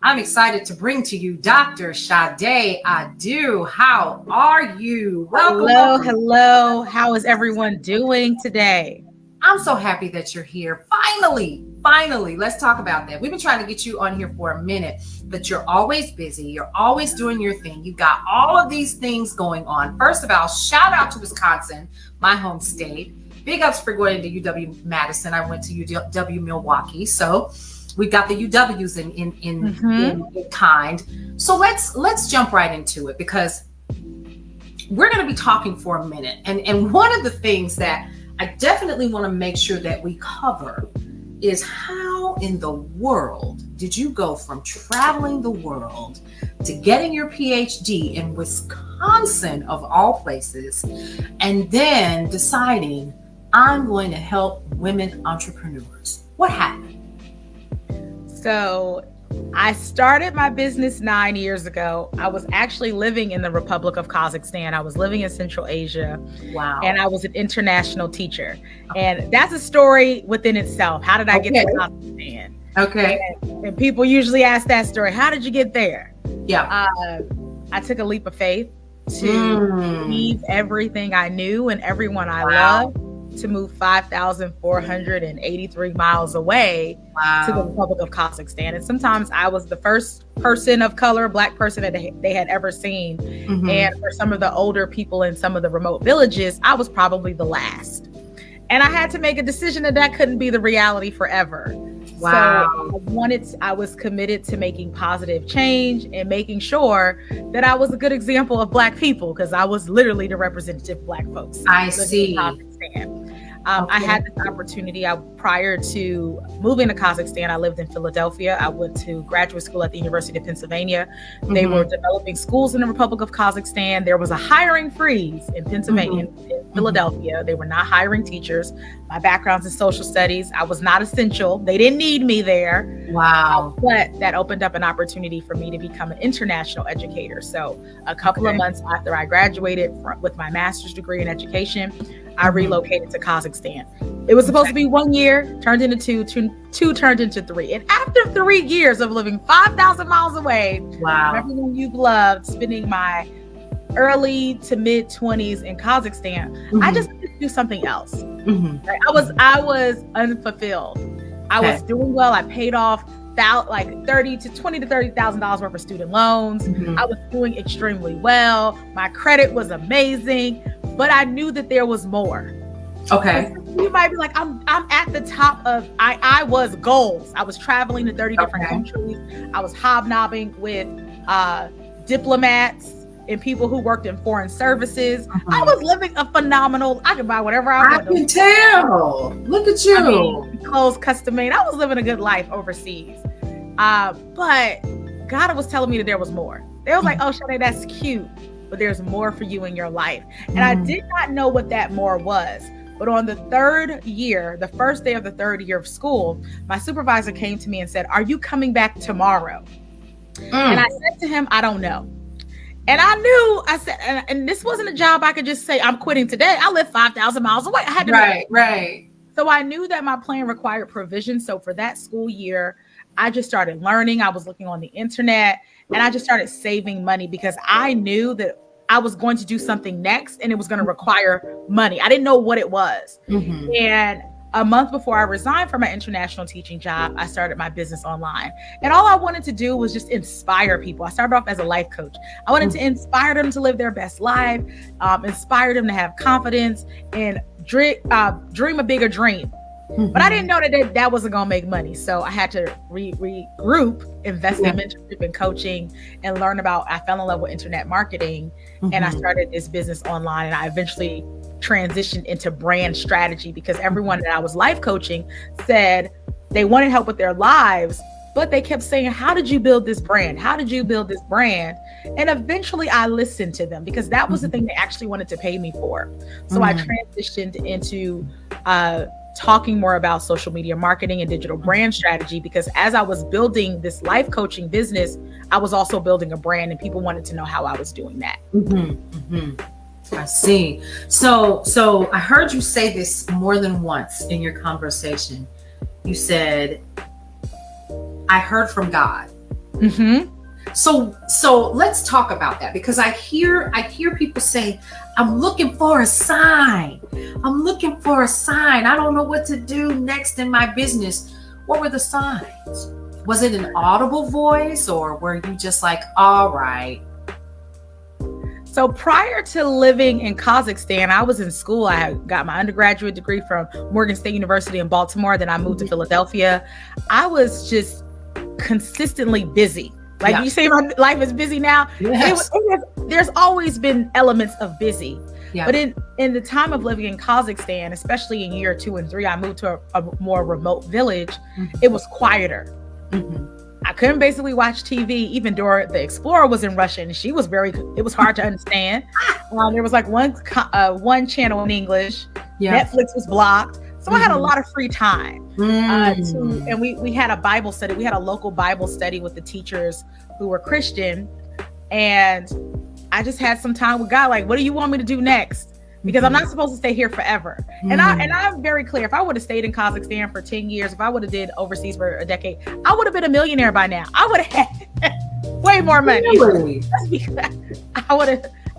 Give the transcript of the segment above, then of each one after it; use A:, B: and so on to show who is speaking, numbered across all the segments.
A: I'm excited to bring to you Dr. Sade Adu. How are you?
B: Welcome. Hello. How is everyone doing today?
A: I'm so happy that you're here. Finally, let's talk about that. We've been trying to get you on here for a minute, but you're always busy. You're always doing your thing. You got all of these things going on. First of all, shout out to Wisconsin, my home state. Big ups for going to UW-Madison. I went to UW-Milwaukee. So we've got the UWs in kind. So let's jump right into it, because we're going to be talking for a minute. And one of the things that I definitely want to make sure that we cover is how in the world did you go from traveling the world to getting your PhD in Wisconsin, of all places, and then deciding I'm going to help women entrepreneurs? What happened?
B: So I started my business 9 years ago. I was actually living in the Republic of Kazakhstan. I was living in Central Asia.
A: Wow.
B: And I was an international teacher. And that's a story within itself. How did I get to Kazakhstan?
A: Okay.
B: And people usually ask that story. How did you get there?
A: Yeah.
B: I took a leap of faith to leave everything I knew and everyone I loved, to move 5,483 miles away to the Republic of Kazakhstan. And sometimes I was the first person of color, Black person that they had ever seen. And for some of the older people in some of the remote villages, I was probably the last. And I had to make a decision that couldn't be the reality forever.
A: Wow.
B: So I was committed to making positive change and making sure that I was a good example of Black people, because I was literally the representative Black folks.
A: I see.
B: I had this opportunity. Prior to moving to Kazakhstan, I lived in Philadelphia. I went to graduate school at the University of Pennsylvania. They were developing schools in the Republic of Kazakhstan. There was a hiring freeze in Pennsylvania, in Philadelphia. They were not hiring teachers. My background's in social studies. I was not essential. They didn't need me there.
A: Wow.
B: But that opened up an opportunity for me to become an international educator. So a couple of months after I graduated with my master's degree in education, I relocated to Kazakhstan. It was supposed to be 1 year, turned into two turned into 3. And after 3 years of living 5,000 miles away from everyone you've loved, spending my early to mid 20s in Kazakhstan, I just wanted to do something else. Right? I was unfulfilled. I was doing well. I paid off like $20,000 to $30,000 worth of student loans. I was doing extremely well. My credit was amazing, but I knew that there was more.
A: Okay.
B: You might be like, I'm at the top of, I was goals. I was traveling to 30 different countries. I was hobnobbing with diplomats and people who worked in foreign services. I was living a phenomenal, I could buy whatever I wanted.
A: I can tell. Look at you.
B: I mean, clothes custom made. I was living a good life overseas. But God was telling me that there was more. They was like, oh, Sade, that's cute, but there's more for you in your life. And I did not know what that more was. But on the third year, the first day of the third year of school, my supervisor came to me and said, are you coming back tomorrow? And I said to him, I don't know. And I knew, I said, and this wasn't a job I could just say, I'm quitting today. I live 5,000 miles away. I had to
A: Right.
B: So I knew that my plan required provision. So for that school year, I just started learning. I was looking on the internet and I just started saving money, because I knew that I was going to do something next and it was going to require money. I didn't know what it was. And a month before I resigned from my international teaching job, I started my business online. And all I wanted to do was just inspire people. I started off as a life coach. I wanted to inspire them to live their best life, inspire them to have confidence and dream a bigger dream. But I didn't know that wasn't going to make money. So I had to regroup, invest in mentorship and coaching, and learn about, I fell in love with internet marketing. And I started this business online, and I eventually transitioned into brand strategy, because everyone that I was life coaching said they wanted help with their lives, but they kept saying, how did you build this brand? How did you build this brand? And eventually I listened to them, because that was the thing they actually wanted to pay me for. So I transitioned into talking more about social media marketing and digital brand strategy, because as I was building this life coaching business, I was also building a brand, and people wanted to know how I was doing that.
A: I see. So I heard you say this more than once in your conversation. You said, I heard from God.
B: Mm-hmm.
A: So let's talk about that, because I hear people say, I'm looking for a sign. I'm looking for a sign. I don't know what to do next in my business. What were the signs? Was it an audible voice, or were you just like, all right?
B: So prior to living in Kazakhstan, I was in school. I had got my undergraduate degree from Morgan State University in Baltimore. Then I moved to Philadelphia. I was just consistently busy. Like you say, my life is busy now.
A: Yes.
B: There's always been elements of busy.
A: Yeah.
B: But in the time of living in Kazakhstan, especially in year 2 and 3, I moved to a more remote village. It was quieter. I couldn't basically watch TV. Even Dora the Explorer was in Russian. It was hard to understand. There was like one channel in English. Netflix was blocked. So I had a lot of free time. And we had a Bible study. We had a local Bible study with the teachers who were Christian. And I just had some time with God. Like, what do you want me to do next? Because I'm not supposed to stay here forever. And I'm very clear. If I would have stayed in Kazakhstan for 10 years, if I would have did overseas for a decade, I would have been a millionaire by now. I would have had way more money.
A: Really?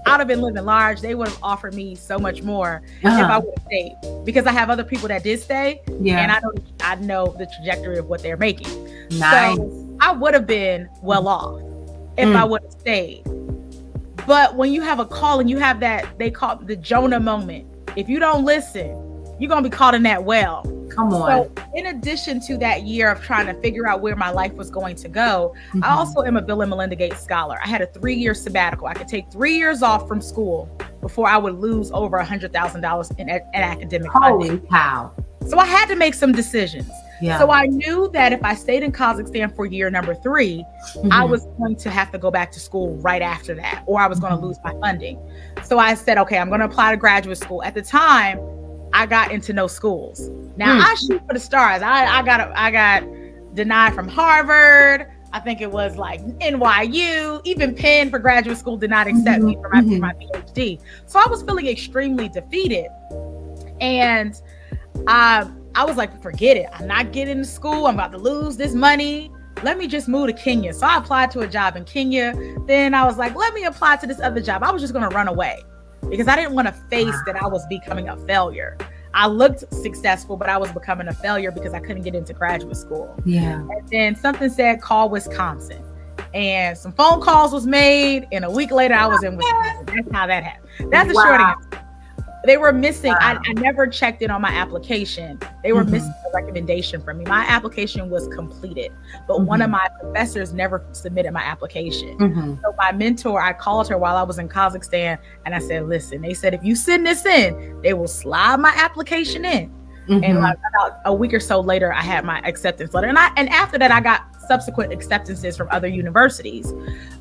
B: I'd have been living large. They would have offered me so much more if I would have stayed, because I have other people that did stay, and I know the trajectory of what they're making.
A: Nice.
B: So I would have been well off if I would have stayed. But when you have a call and you have that, they call it the Jonah moment. If you don't listen, you're going to be caught in that well.
A: Come on.
B: So in addition to that year of trying to figure out where my life was going to go, I also am a Bill and Melinda Gates scholar. I had a 3-year sabbatical. I could take 3 years off from school before I would lose over $100,000 in academic funding.
A: Holy cow.
B: So I had to make some decisions.
A: Yeah.
B: So I knew that if I stayed in Kazakhstan for year number 3, I was going to have to go back to school right after that, or I was going to lose my funding. So I said, okay, I'm going to apply to graduate school. At the time, I got into no schools. Now I shoot for the stars. I got denied from Harvard. I think it was like NYU, even Penn for graduate school did not accept me for my PhD. So I was feeling extremely defeated. And I was like, forget it. I'm not getting to school. I'm about to lose this money. Let me just move to Kenya. So I applied to a job in Kenya. Then I was like, let me apply to this other job. I was just going to run away because I didn't want to face that I was becoming a failure. I looked successful, but I was becoming a failure because I couldn't get into graduate school.
A: Yeah.
B: And then something said, call Wisconsin. And some phone calls was made. And a week later, I was in Wisconsin. That's how that happened. That's the short answer. They were missing. I never checked in on my application. They were missing a recommendation from me. My application was completed, but one of my professors never submitted my application. So my mentor, I called her while I was in Kazakhstan, and I said, listen, they said, if you send this in, they will slide my application in. And like about a week or so later, I had my acceptance letter. And after that, I got subsequent acceptances from other universities.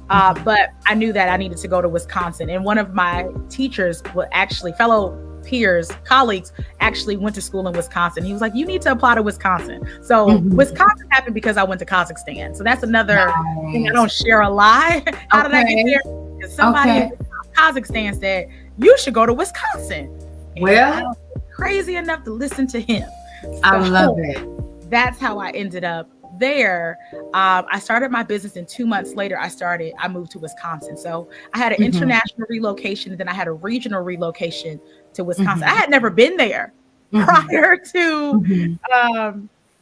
B: But I knew that I needed to go to Wisconsin. And one of my teachers, fellow peers, colleagues, actually went to school in Wisconsin. He was like, you need to apply to Wisconsin. So Wisconsin happened because I went to Kazakhstan. So that's another thing I don't share a lie. How did I get there? Because somebody in Kazakhstan said, you should go to Wisconsin. And I was crazy enough to listen to him. So
A: I love it.
B: That's how I ended up there. I started my business, and 2 months later, I moved to Wisconsin. So I had an international relocation, and then I had a regional relocation to Wisconsin. I had never been there prior to,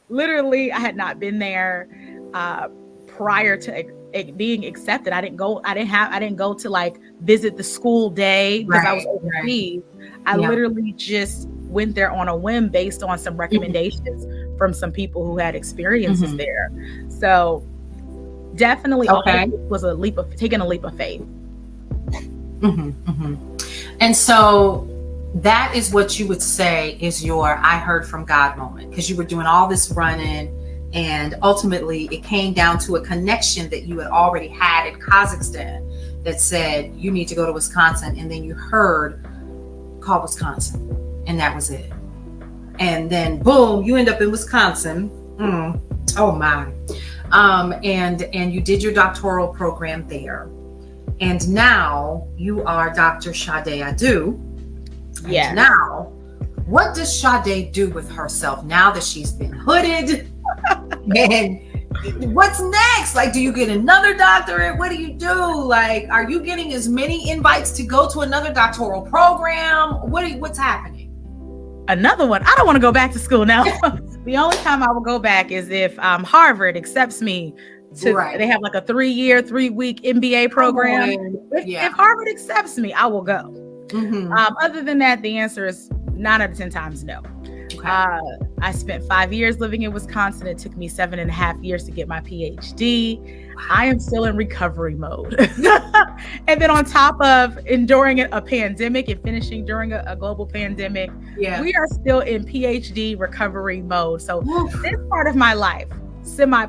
B: literally, I had not been there prior to being accepted. I didn't go to like visit the school day because I was overseas. I literally just went there on a whim based on some recommendations from some people who had experiences there. So definitely was taking a leap of faith.
A: And so that is what you would say is your I heard from God moment, because you were doing all this running, and ultimately it came down to a connection that you had already had in Kazakhstan that said you need to go to Wisconsin, and then you heard call Wisconsin, and that was it. And then boom, you end up in Wisconsin. Oh my. And you did your doctoral program there. And now you are Dr. Sade Adu.
B: Yeah.
A: Now, what does Sade do with herself now that she's been hooded and What's next? Like, do you get another doctorate? What do you do? Like, are you getting as many invites to go to another doctoral program? What's happening?
B: Another one. I don't want to go back to school now. The only time I will go back is if Harvard accepts me to, they have like a 3-week MBA program. If Harvard accepts me, I will go. Mm-hmm. Other than that, the answer is 9 out of 10 times no. Okay. I spent 5 years living in Wisconsin. It took me 7.5 years to get my PhD. I am still in recovery mode. And then on top of enduring a pandemic and finishing during a global pandemic, we are still in PhD recovery mode. So this part of my life,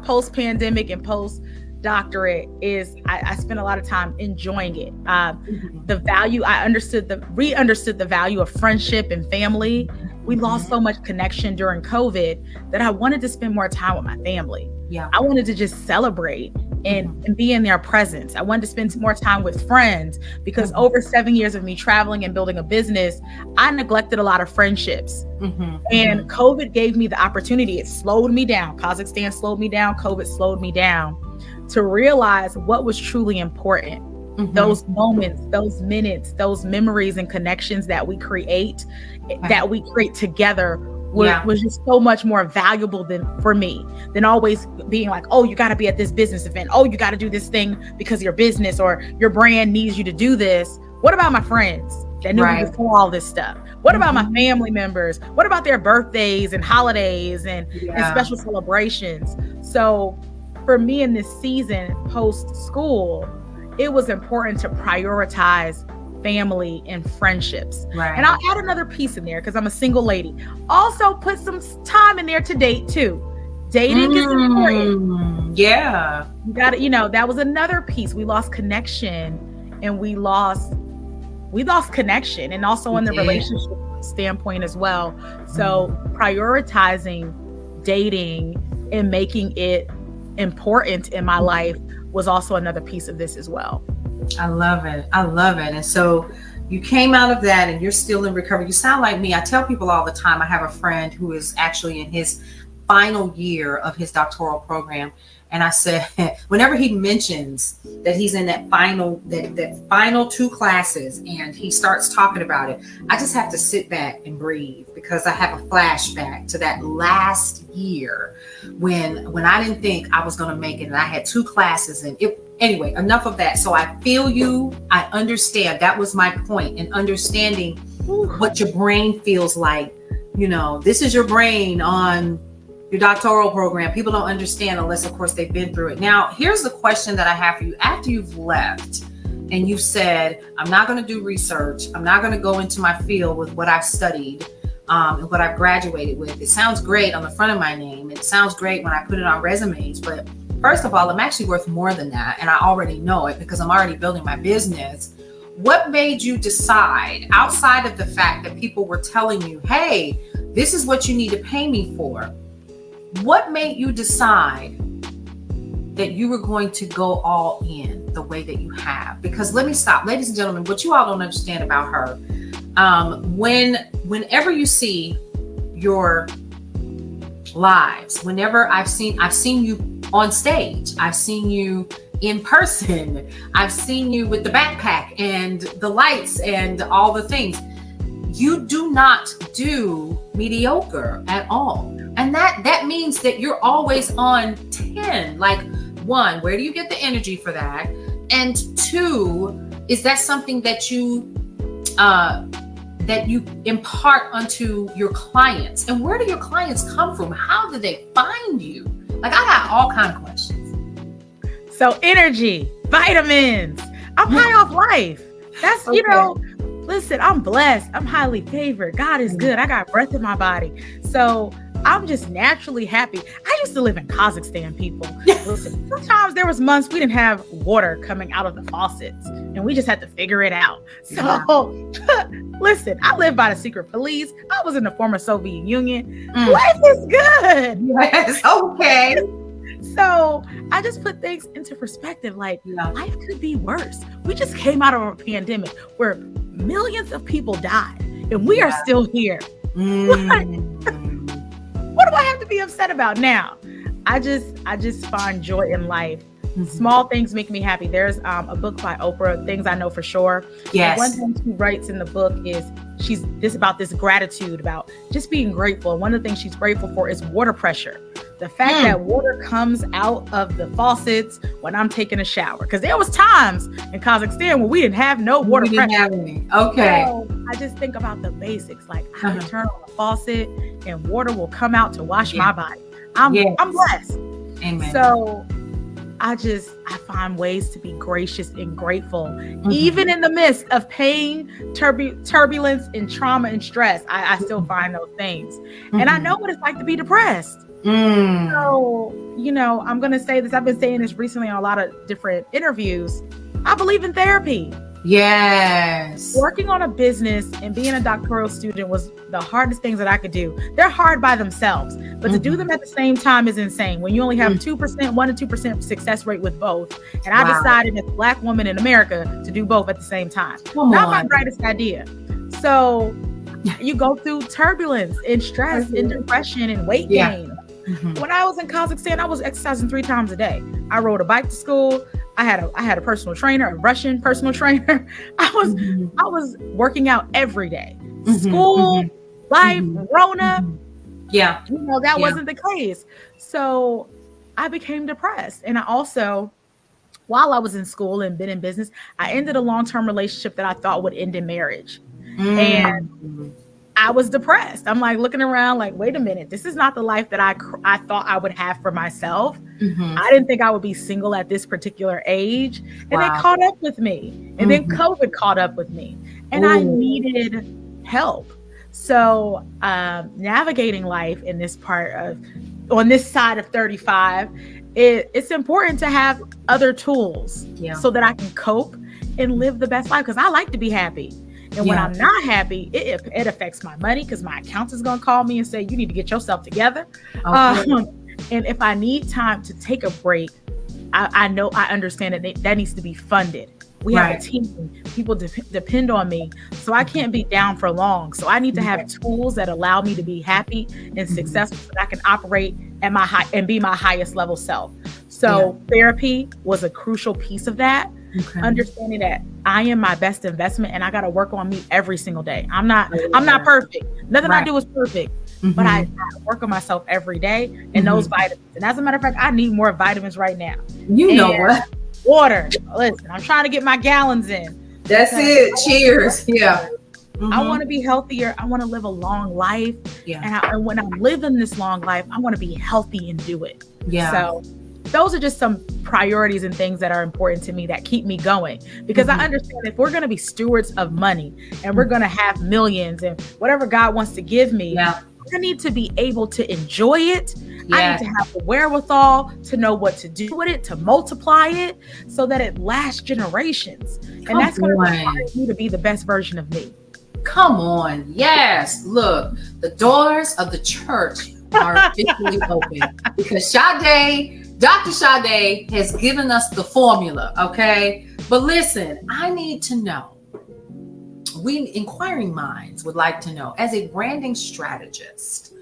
B: post-pandemic and post-doctorate, is I spent a lot of time enjoying it. The value, re-understood the value of friendship and family. We lost so much connection during COVID that I wanted to spend more time with my family. Yeah, I wanted to just celebrate and be in their presence. I wanted to spend more time with friends because over 7 years of me traveling and building a business, I neglected a lot of friendships. And COVID gave me the opportunity. It slowed me down. Kazakhstan slowed me down. COVID slowed me down to realize what was truly important. Those moments, those minutes, those memories and connections that we create together was just so much more valuable for me than always being like, oh, you got to be at this business event. Oh, you got to do this thing because your business or your brand needs you to do this. What about my friends that knew me before all this stuff? What about my family members? What about their birthdays and holidays and special celebrations? So for me in this season post school, it was important to prioritize family and friendships. And I'll add another piece in there because I'm a single lady. Also put some time in there to date too. Dating is important.
A: Yeah.
B: You got to, that was another piece. We lost connection and we lost connection and also in the relationship standpoint as well. So prioritizing dating and making it important in my life was also another piece of this as well.
A: I love it. And so you came out of that and you're still in recovery. You sound like me. I tell people all the time, I have a friend who is actually in his final year of his doctoral program. And I said, whenever he mentions that he's in that final 2 classes and he starts talking about it, I just have to sit back and breathe because I have a flashback to that last year when I didn't think I was going to make it. And I had 2 classes and anyway, enough of that. So I feel you. I understand. That was my point in understanding what your brain feels like. This is your brain on your doctoral program. People don't understand unless, of course, they've been through it. Now, here's the question that I have for you. After you've left and you've said, I'm not going to do research. I'm not going to go into my field with what I've studied and what I've graduated with. It sounds great on the front of my name. It sounds great when I put it on resumes. But first of all, I'm actually worth more than that. And I already know it because I'm already building my business. What made you decide, outside of the fact that people were telling you, hey, this is what you need to pay me for? What made you decide that you were going to go all in the way that you have? Because let me stop, ladies and gentlemen, what you all don't understand about her, whenever you see your lives, whenever I've seen you on stage, I've seen you in person, I've seen you with the backpack and the lights and all the things. You do not do mediocre at all. And that means that you're always on 10. Like, 1, where do you get the energy for that? And 2, is that something that you impart onto your clients? And where do your clients come from? How do they find you? Like, I got all kind of questions.
B: So energy, vitamins. I'm high off life. That's, listen, I'm blessed. I'm highly favored. God is good. I got breath in my body. So I'm just naturally happy. I used to live in Kazakhstan, people. Listen, sometimes there was months we didn't have water coming out of the faucets and we just had to figure it out. So listen, I lived by the secret police. I was in the former Soviet Union. Life is good.
A: Yes, okay.
B: So I just put things into perspective. Like, life could be worse. We just came out of a pandemic where millions of people died and we are still here. What do I have to be upset about now? I just find joy in life.
A: Mm-hmm.
B: Small things make me happy. There's a book by Oprah, Things I Know for Sure.
A: Yes.
B: One thing she writes in the book is about this gratitude, about just being grateful. And one of the things she's grateful for is water pressure. The fact that water comes out of the faucets when I'm taking a shower. Because there was times in Kazakhstan where we didn't have no water pressure.
A: Didn't have any. Okay.
B: So I just think about the basics. Like I can turn on the faucet and water will come out to wash my body. I'm blessed.
A: Amen.
B: So I find ways to be gracious and grateful, even in the midst of pain, turbulence, and trauma and stress. I still find those things. And I know what it's like to be depressed. So, I'm going to say this. I've been saying this recently on a lot of different interviews. I believe in therapy.
A: Yes.
B: Working on a business and being a doctoral student was the hardest things that I could do. They're hard by themselves, but to do them at the same time is insane. When you only have 2%, 1 to 2% success rate with both. And I decided as a Black woman in America to do both at the same time. Not my brightest idea. So you go through turbulence and stress and depression and weight gain. When I was in Kazakhstan, I was exercising 3 times a day. I rode a bike to school. I had a personal trainer, a Russian personal trainer. I was working out every day. School, life, Rona.
A: Yeah.
B: That wasn't the case. So I became depressed. And I also, while I was in school and been in business, I ended a long-term relationship that I thought would end in marriage. And I was depressed. I'm like looking around like, wait a minute, this is not the life that I thought I would have for myself. I didn't think I would be single at this particular age. And it caught up with me. And then COVID caught up with me. And I needed help. So navigating life in this on this side of 35, it's important to have other tools so that I can cope and live the best life. Because I like to be happy. And when I'm not happy, it affects my money because my accountant is going to call me and say, you need to get yourself together. And if I need time to take a break, I understand that needs to be funded. We have a team. People depend on me. So I can't be down for long. So I need to have tools that allow me to be happy and successful so that I can operate at and be my highest level self. So therapy was a crucial piece of that. Understanding that I am my best investment and I got to work on me every single day. I'm not perfect. Nothing I do is perfect, but I work on myself every day and those vitamins. And as a matter of fact, I need more vitamins right now.
A: What?
B: Water. Listen, I'm trying to get my gallons in.
A: That's it. Cheers. Yeah.
B: I want to be healthier. I want to live a long life. Yeah. And when I'm living this long life, I want to be healthy and do it. Yeah. So those are just some priorities and things that are important to me that keep me going, because I understand if we're going to be stewards of money and we're going to have millions and whatever God wants to give me, I need to be able to enjoy it. I need to have the wherewithal to know what to do with it, to multiply it so that it lasts generations. And that's going to require you to be the best version of me.
A: Come on. Yes. Look, the doors of the church are officially open because Dr. Sade has given us the formula, okay? But listen, I need to know, we inquiring minds would like to know, as a branding strategist,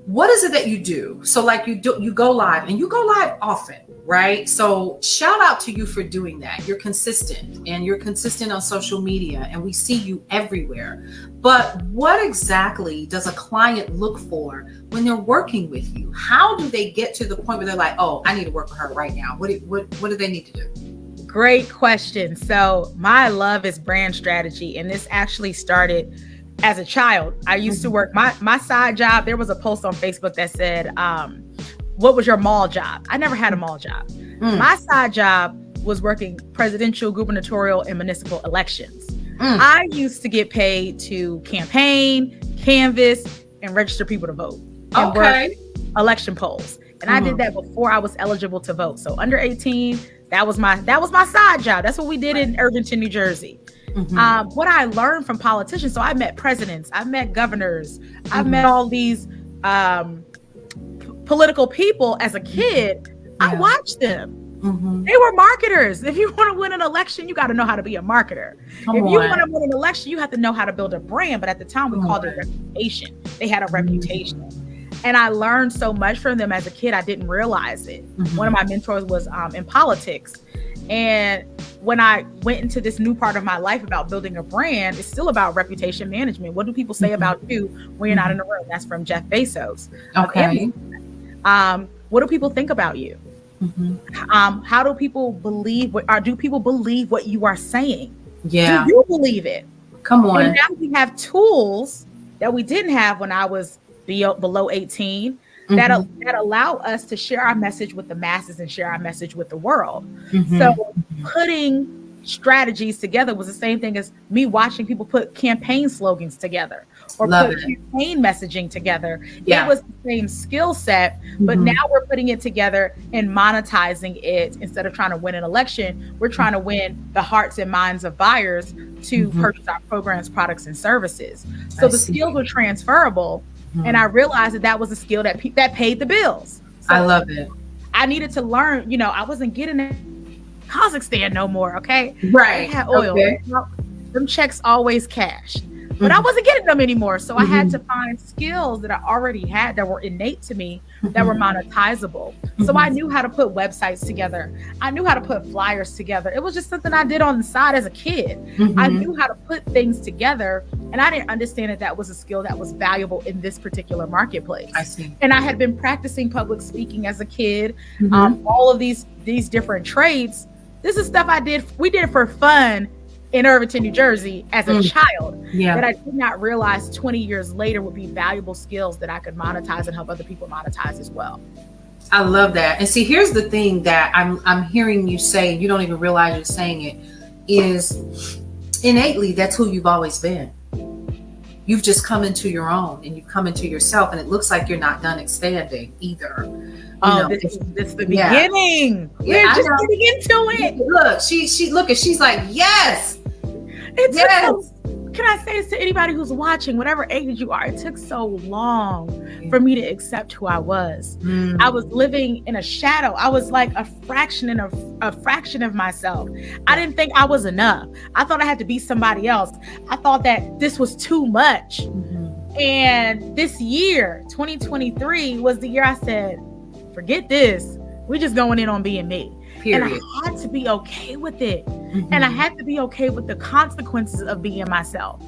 A: what is it that you do? So like you go live, and you go live often, right? So shout out to you for doing that. You're consistent, and you're consistent on social media, and we see you everywhere. But what exactly does a client look for when they're working with you? How do they get to the point where they're like, oh, I need to work with her right now? What do they need to do?
B: Great question. So my love is brand strategy. And this actually started as a child. I used to work my side job. There was a post on Facebook that said, what was your mall job? I never had a mall job. My side job was working presidential, gubernatorial, and municipal elections. I used to get paid to campaign, canvass, and register people to vote. And work election polls. And I did that before I was eligible to vote. So under 18, that was my side job. That's what we did in Irvington, New Jersey. What I learned from politicians, so I met presidents, I've met governors, I've met all these political people as a kid. I watched them. They were marketers. If you want to win an election, you got to know how to be a marketer. If you want to win an election, you have to know how to build a brand. But at the time, we called it reputation. They had a reputation. And I learned so much from them as a kid. I didn't realize it. One of my mentors was in politics. And when I went into this new part of my life about building a brand, it's still about reputation management. What do people say about you when you're not in the room? That's from Jeff Bezos.
A: Okay.
B: What do people think about you? How do people believe do people believe what you are saying?
A: Yeah.
B: Do you believe it?
A: Come on.
B: And now we have tools that we didn't have when I was below 18 that allow us to share our message with the masses and share our message with the world. So putting strategies together was the same thing as me watching people put campaign slogans together or put campaign messaging together. It was the same skill set, but now we're putting it together and monetizing it. Instead of trying to win an election, we're trying to win the hearts and minds of buyers to purchase our programs, products, and services. So the skills were transferable. And I realized that was a skill that paid the bills. So
A: I love it.
B: I needed to learn, I wasn't getting it Kazakhstan no more, okay?
A: Right.
B: I had oil. Okay. Them checks always cashed. But I wasn't getting them anymore. So I had to find skills that I already had that were innate to me that were monetizable. So I knew how to put websites together. I knew how to put flyers together. It was just something I did on the side as a kid. I knew how to put things together, and I didn't understand that was a skill that was valuable in this particular marketplace.
A: I see.
B: And I had been practicing public speaking as a kid. All of these different trades. This is stuff we did for fun in Irvington, New Jersey as a child that I did not realize 20 years later would be valuable skills that I could monetize and help other people monetize as well.
A: I love that. And see, here's the thing that I'm hearing you say, you don't even realize you're saying it, is innately that's who you've always been. You've just come into your own and you've come into yourself, and it looks like you're not done expanding either.
B: This is the beginning. We're just getting into it.
A: Look, she's like, yes.
B: Can I say this to anybody who's watching, whatever age you are? It took so long for me to accept who I was. I was living in a shadow. I was like a fraction of myself. I didn't think I was enough. I thought I had to be somebody else. I thought that this was too much. And this year, 2023, was the year I said, forget this. We're just going in on being me. Period. And I had to be okay with it. And I had to be okay with the consequences of being myself.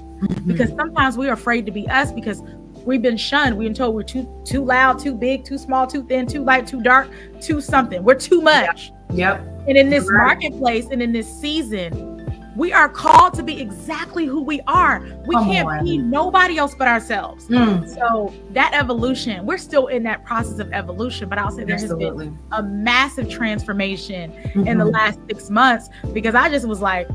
B: Because sometimes we're afraid to be us because we've been shunned. We've been told we're too loud, too big, too small, too thin, too light, too dark, too something. We're too much.
A: Yep.
B: And in this marketplace and in this season, we are called to be exactly who we are. We can't be nobody else but ourselves. So that evolution, we're still in that process of evolution, but I'll say there has been a massive transformation in the last 6 months because I just was like,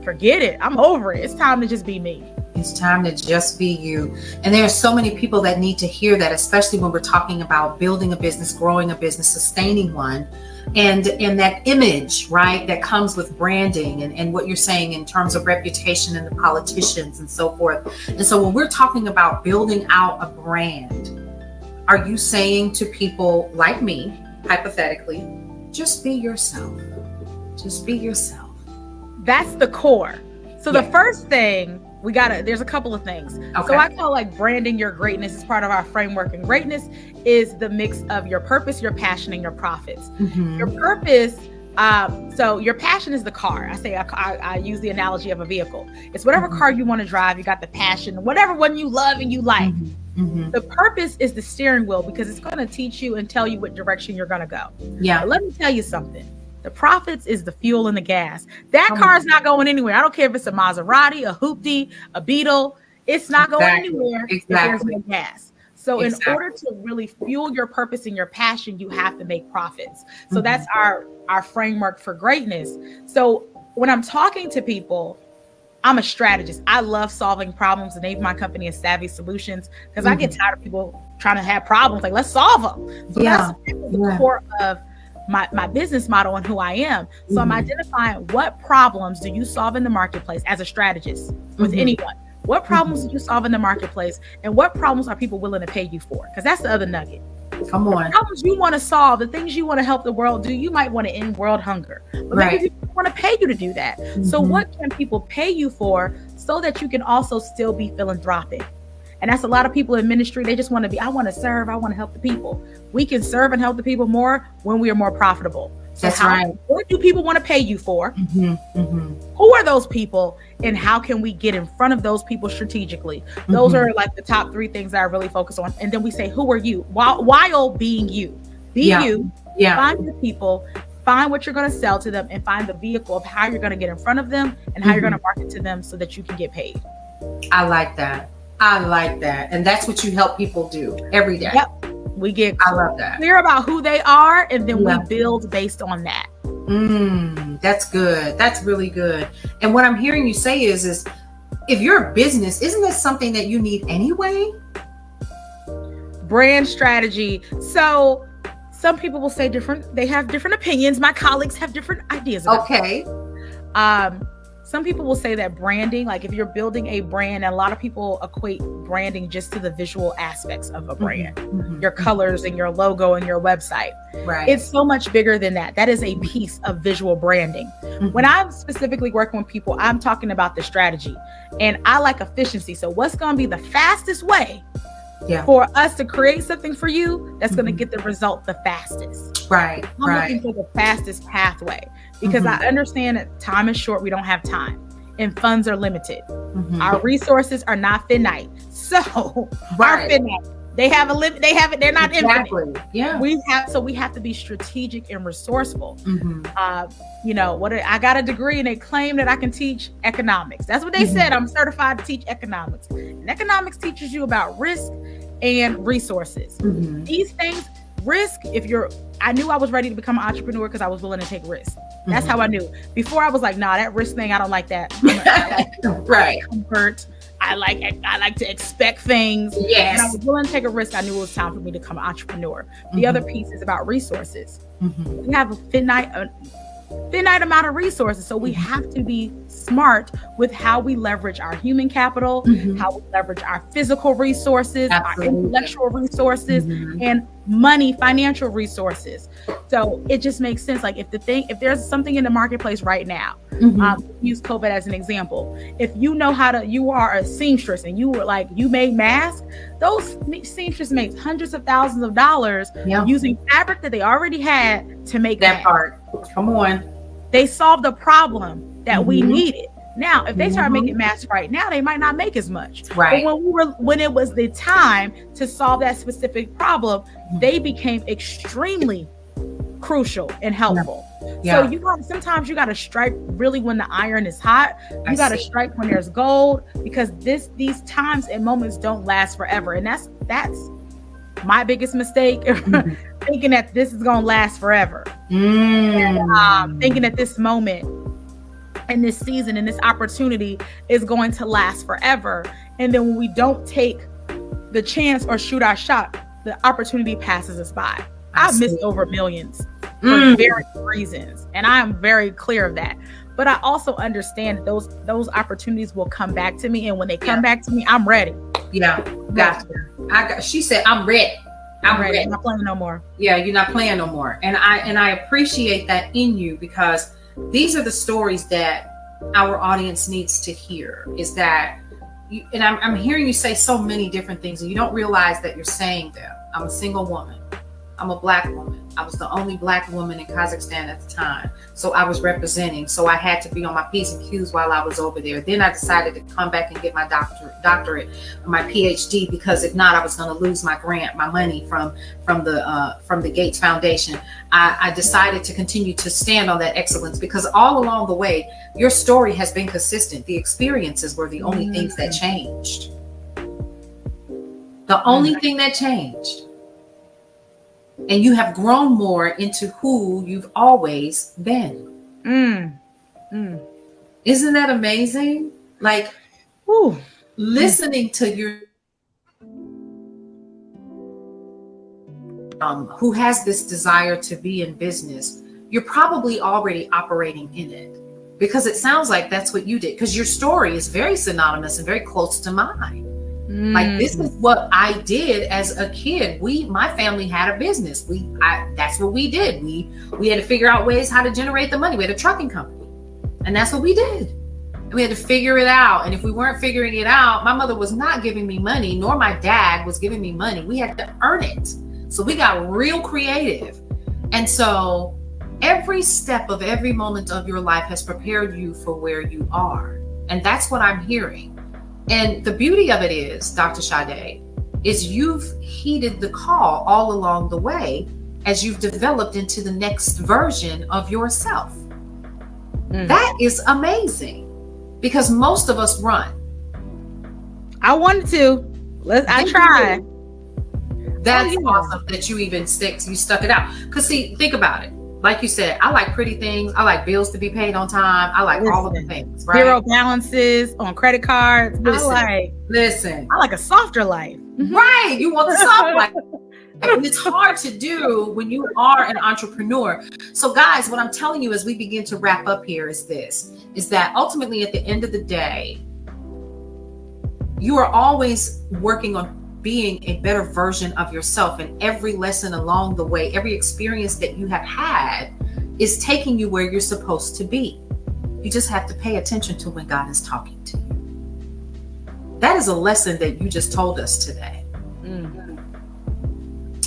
B: forget it. I'm over it. It's time to just be me.
A: It's time to just be you. And there are so many people that need to hear that, especially when we're talking about building a business, growing a business, sustaining one. And that image, right, that comes with branding and what you're saying in terms of reputation and the politicians and so forth. And so when we're talking about building out a brand, are you saying to people like me, hypothetically, just be yourself? Just be yourself.
B: That's the core. So the first thing there's a couple of things. Okay. So I call branding your greatness is part of our framework. And greatness is the mix of your purpose, your passion, and your profits. Your purpose, so your passion is the car. I use the analogy of a vehicle. It's whatever car you want to drive, you got the passion, whatever one you love and you like. The purpose is the steering wheel because it's going to teach you and tell you what direction you're going to go. Yeah. But let me tell you something. The profits is the fuel and the gas. That car is not going anywhere. I don't care if it's a Maserati, a Hoopty, a Beetle. It's not going anywhere if there's no gas. So in order to really fuel your purpose and your passion, you have to make profits. So that's our framework for greatness. So when I'm talking to people, I'm a strategist. I love solving problems. The name of my company is Savvy Solutions because I get tired of people trying to have problems. Like, let's solve them. So that's the core of my business model and who I am. So I'm identifying what problems do you solve in the marketplace as a strategist with anyone. What problems do you solve in the marketplace and what problems are people willing to pay you for? Because that's the other nugget.
A: Come on.
B: The problems you want to solve, the things you want to help the world do, you might want to end world hunger. But maybe people want to pay you to do that. So what can people pay you for so that you can also still be philanthropic? And that's a lot of people in ministry. They just want to be, I want to serve, I want to help the people. We can serve and help the people more when we are more profitable. So
A: That's right.
B: What do people want to pay you for?
A: Mm-hmm.
B: Who are those people? And how can we get in front of those people strategically? Those are like the top 3 things that I really focus on. And then we say, who are you? While being you. Be you.
A: Yeah.
B: Find your people. Find what you're going to sell to them, and find the vehicle of how you're going to get in front of them and how you're going to market to them so that you can get paid.
A: I like that. And that's what you help people do every day.
B: Yep. We get
A: I love that.
B: clear about who they are, and then we build based on that.
A: That's good. That's really good. And what I'm hearing you say is if you're a business, isn't this something that you need anyway?
B: Brand strategy. So some people will say they have different opinions. My colleagues have different ideas about it. Some people will say that branding, like if you're building a brand, and a lot of people equate branding just to the visual aspects of a brand, your colors and your logo and your website.
A: Right.
B: It's so much bigger than that. That is a piece of visual branding. When I'm specifically working with people, I'm talking about the strategy, and I like efficiency. So what's going to be the fastest way for us to create something for you that's going to get the result the fastest?
A: Right.
B: I'm looking for the fastest pathway, because I understand that time is short. We don't have time, and funds are limited. Our resources are not finite. So are finite. They have a limit. They have it. They're not infinite.
A: Yeah.
B: We have to be strategic and resourceful. I got a degree, and they claim that I can teach economics. That's what they said. I'm certified to teach economics. And economics teaches you about risk and resources. These things, risk, I knew I was ready to become an entrepreneur because I was willing to take risks. That's how I knew. Before I was like, nah, that risk thing, I don't like that.
A: Right.
B: Comfort. I like to expect things.
A: Yes.
B: And I was willing to take a risk. I knew it was time for me to become an entrepreneur. The other piece is about resources. We have a finite amount of resources. So we have to be smart with how we leverage our human capital, how we leverage our physical resources, our intellectual resources, and money, financial resources. So it just makes sense. Like if there's something in the marketplace right now, use COVID as an example. If you are a seamstress and you made masks, those seamstresses make hundreds of thousands of dollars using fabric that they already had to make
A: that part. Come on.
B: They solved a problem that we needed. Now, if they start making masks right now, they might not make as much.
A: Right.
B: But when it was the time to solve that specific problem, they became extremely crucial and helpful. So sometimes you got to strike really when the iron is hot. You got to strike when there's gold, because these times and moments don't last forever. And that's my biggest mistake, thinking that this is going to last forever. And thinking that this moment and this season and this opportunity is going to last forever. And then when we don't take the chance or shoot our shot, the opportunity passes us by. I've missed over millions for various reasons, and I am very clear of that. But I also understand those opportunities will come back to me, and when they come back to me, I'm ready.
A: Yeah, gotcha. She said, "I'm ready. I'm ready.
B: I'm not playing no more."
A: Yeah, you're not playing no more, and I appreciate that in you, because these are the stories that our audience needs to hear. Is that you? And I'm hearing you say so many different things, and you don't realize that you're saying them. I'm a single woman. I'm a Black woman. I was the only Black woman in Kazakhstan at the time. So I was representing. So I had to be on my P's and Q's while I was over there. Then I decided to come back and get my doctorate, my PhD, because if not, I was going to lose my grant, my money from the Gates Foundation. I decided to continue to stand on that excellence, because all along the way, your story has been consistent. The experiences were the only things that changed. The only thing that changed. And you have grown more into who you've always been. Isn't that amazing? Like, listening to your who has this desire to be in business, you're probably already operating in it, because it sounds like that's what you did, because your story is very synonymous and very close to mine. Like, this is what I did as a kid. My family had a business. That's what we did. We had to figure out ways how to generate the money. We had a trucking company, and that's what we did. We had to figure it out. And if we weren't figuring it out, my mother was not giving me money, nor my dad was giving me money. We had to earn it. So we got real creative. And so every step of every moment of your life has prepared you for where you are. And that's what I'm hearing. And the beauty of it is, Dr. Sade, is you've heeded the call all along the way as you've developed into the next version of yourself. That is amazing, because most of us run.
B: I wanted to. I tried.
A: That's awesome that you even stuck it out. Because see, think about it. Like you said, I like pretty things. I like bills to be paid on time. I like all of the things, right?
B: Zero balances on credit cards. I like a softer life.
A: Right. You want the soft life. And it's hard to do when you are an entrepreneur. So guys, what I'm telling you as we begin to wrap up here is that ultimately at the end of the day, you are always working on being a better version of yourself. And every lesson along the way, every experience that you have had is taking you where you're supposed to be. You just have to pay attention to when God is talking to you. That is a lesson that you just told us today.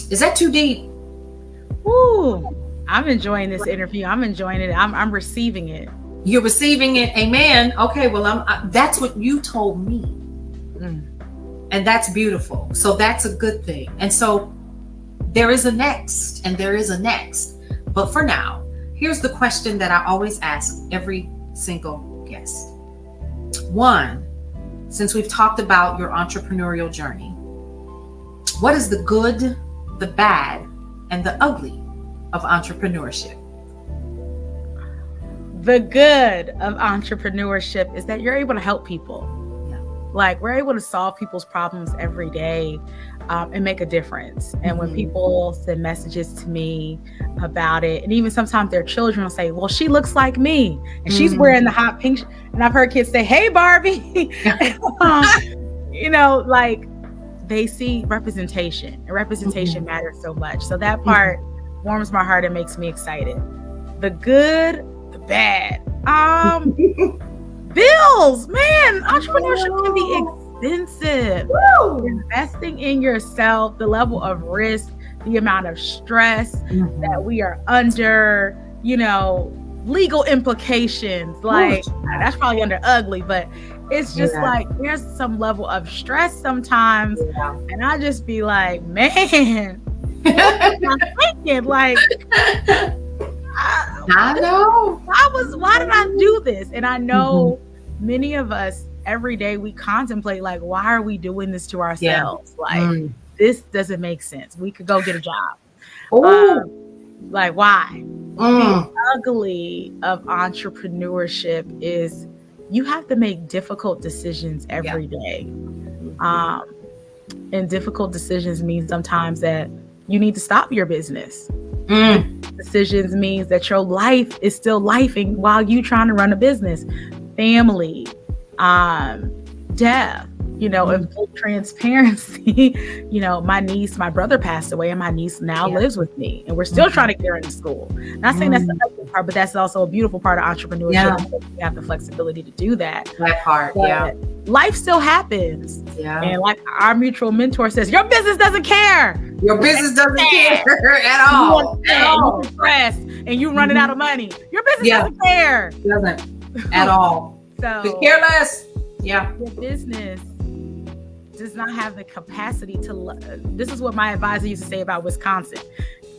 A: Is that too deep?
B: Ooh, I'm enjoying this interview. I'm enjoying it. I'm receiving it.
A: You're receiving it. Amen. Okay. Well, that's what you told me. And that's beautiful. So that's a good thing. And so there is a next, and there is a next. But for now, here's the question that I always ask every single guest. One, since we've talked about your entrepreneurial journey, what is the good, the bad, and the ugly of entrepreneurship?
B: The good of entrepreneurship is that you're able to help people. Like, we're able to solve people's problems every day and make a difference. And when people send messages to me about it, and even sometimes their children will say, well, she looks like me, and she's wearing the hot pink. And I've heard kids say, hey, Barbie. Like, they see representation, and representation matters so much. So that part warms my heart and makes me excited. The good, the bad. Bills, man, entrepreneurship can be expensive. Woo! Investing in yourself, the level of risk, the amount of stress that we are under, legal implications. Like, that's probably under ugly, but it's just like there's some level of stress sometimes. And I just be like, man, what am I thinking? Like,
A: I know.
B: Why did I do this? And I know many of us every day we contemplate, like, why are we doing this to ourselves? Like, this doesn't make sense. We could go get a job. Like, why? The ugly of entrepreneurship is you have to make difficult decisions every day. And difficult decisions mean sometimes that you need to stop your business. Decisions means that your life is still lifing while you trying to run a business. Family, death, in full transparency. My brother passed away, and my niece now lives with me, and we're still trying to get her into school. Not saying that's the ugly part, but that's also a beautiful part of entrepreneurship. You have the flexibility to do that.
A: That part,
B: but life still happens. And like our mutual mentor says, your business doesn't care.
A: Your business doesn't care at all.
B: You're depressed and you running out of money. Your business doesn't care.
A: Doesn't at all.
B: So
A: be careless.
B: Your business does not have the capacity to this is what my advisor used to say about Wisconsin.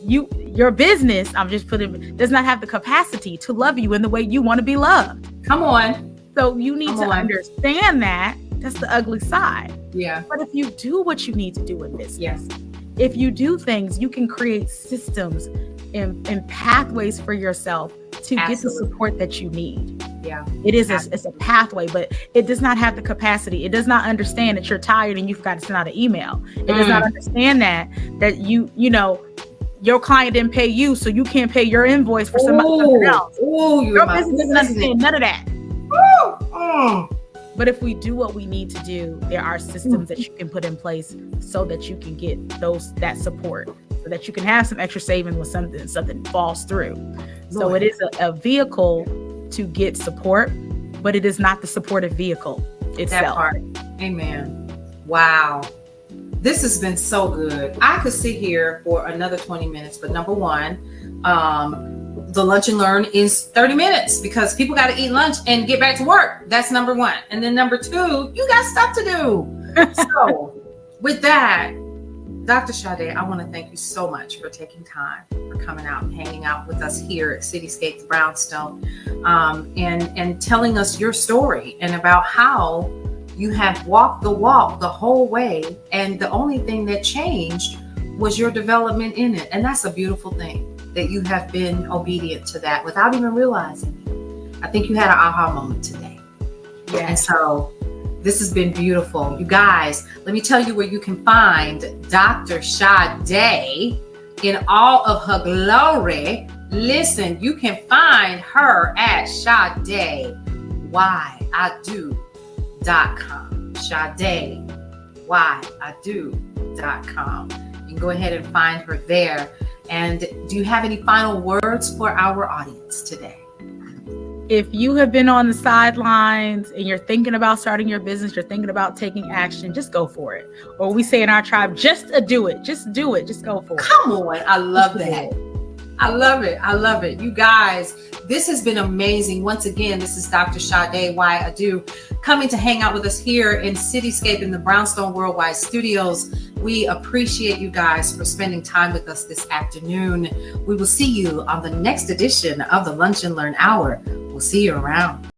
B: Your business, does not have the capacity to love you in the way you want to be loved.
A: Come on.
B: So you need to understand that. That's the ugly side.
A: Yeah.
B: But if you do what you need to do in business, if you do things, you can create systems and pathways for yourself to get the support that you need. It is it's a pathway, but it does not have the capacity. It does not understand that you're tired and you've got to send out an email. It does not understand that your client didn't pay you, so you can't pay your invoice for somebody else. Your business doesn't understand none of that. But if we do what we need to do, there are systems that you can put in place so that you can get that support, so that you can have some extra savings when something falls through. So it is a vehicle to get support, but it is not the supportive vehicle itself.
A: That part. Amen. Wow. This has been so good. I could sit here for another 20 minutes, but number one, the lunch and learn is 30 minutes because people got to eat lunch and get back to work. That's number one. And then number two, you got stuff to do. So with that, Dr. Sade, I want to thank you so much for taking time, for coming out and hanging out with us here at Cityscape the Brownstone, and telling us your story and about how you have walked the walk the whole way. And the only thing that changed was your development in it. And that's a beautiful thing, that you have been obedient to that without even realizing it. I think you had an aha moment today.
B: Yeah.
A: And so this has been beautiful. You guys, let me tell you where you can find Dr. Sade in all of her glory. Listen, you can find her at SadeWhyIdo.com. SadeWhyIdo.com. You can go ahead and find her there. And do you have any final words for our audience today?
B: If you have been on the sidelines and you're thinking about starting your business, you're thinking about taking action, just go for it. Or we say in our tribe, just do it. Just do it. Just go for it.
A: Come on. I love that. I love it. I love it. You guys, this has been amazing. Once again, this is Dr. Sade Why-I-Do coming to hang out with us here in Cityscape in the Brownstone Worldwide Studios. We appreciate you guys for spending time with us this afternoon. We will see you on the next edition of the Lunch and Learn Hour. We'll see you around.